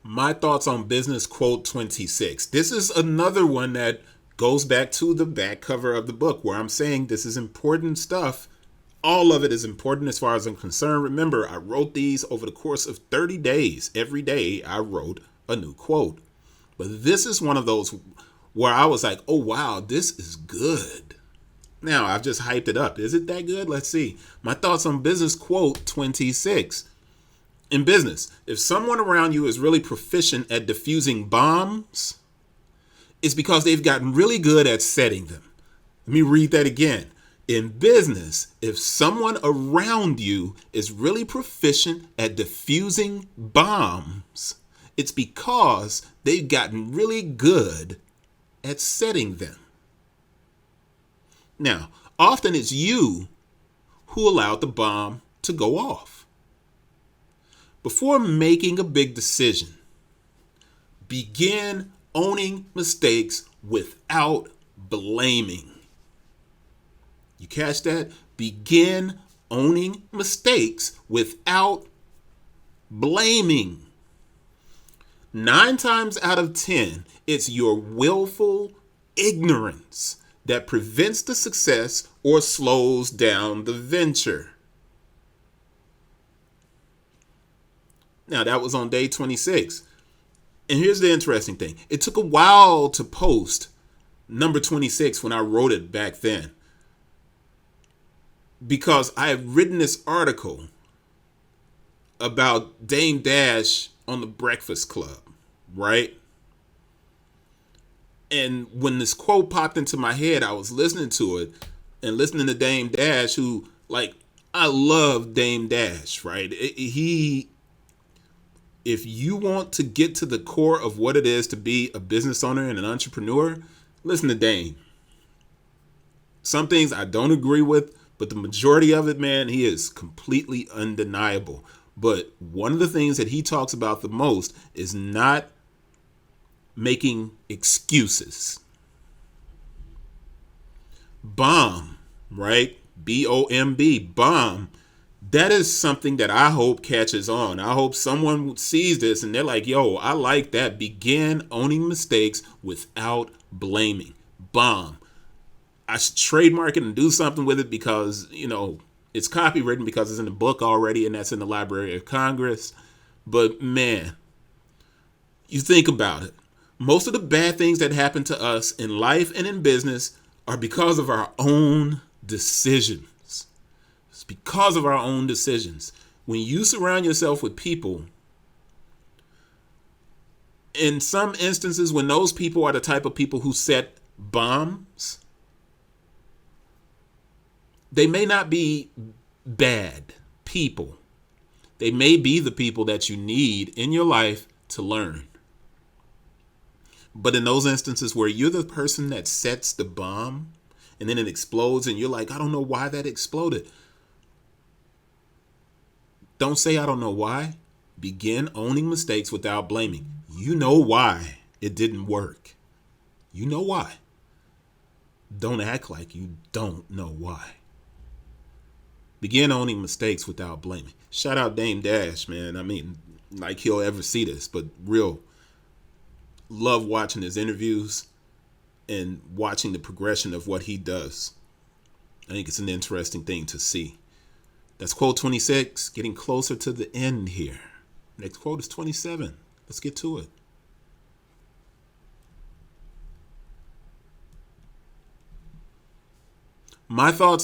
My thoughts on business quote 26. This is another one that goes back to the back cover of the book where I'm saying this is important stuff. All of it is important as far as I'm concerned. Remember, I wrote these over the course of 30 days. Every day I wrote a new quote. But this is one of those where I was like, oh, wow, this is good. Now, I've just hyped it up. Is it that good? Let's see. My thoughts on business quote 26. In business, if someone around you is really proficient at diffusing bombs, it's because they've gotten really good at setting them. Let me read that again. In business, if someone around you is really proficient at diffusing bombs, it's because they've gotten really good at setting them. Now, often it's you who allowed the bomb to go off. Before making a big decision, begin owning mistakes without blaming. You catch that? Begin owning mistakes without blaming. 9 times out of 10, it's your willful ignorance that prevents the success or slows down the venture. Now, that was on day 26. And here's the interesting thing. It took a while to post number 26 when I wrote it back then, because I had written this article about Dame Dash on the Breakfast Club, right? And when this quote popped into my head, I was listening to it and listening to Dame Dash, who, like, I love Dame Dash, right? If you want to get to the core of what it is to be a business owner and an entrepreneur, listen to Dame. Some things I don't agree with, but the majority of it, man, he is completely undeniable. But one of the things that he talks about the most is not making excuses. Bomb, right? B-O-M-B, bomb. That is something that I hope catches on. I hope someone sees this and they're like, yo, I like that. Begin owning mistakes without blaming. Bomb. I should trademark it and do something with it because, it's copywritten because it's in the book already and that's in the Library of Congress. But man, you think about it. Most of the bad things that happen to us in life and in business are because of our own decisions. It's because of our own decisions. When you surround yourself with people, in some instances, when those people are the type of people who set bombs, they may not be bad people. They may be the people that you need in your life to learn. But in those instances where you're the person that sets the bomb and then it explodes and you're like, I don't know why that exploded. Don't say I don't know why. Begin owning mistakes without blaming. You know why it didn't work. You know why. Don't act like you don't know why. Begin owning mistakes without blaming. Shout out Dame Dash, man. I mean, like he'll ever see this, but real love watching his interviews and watching the progression of what he does. I think it's an interesting thing to see. That's quote 26, getting closer to the end here. Next quote is 27. Let's get to it. My thoughts on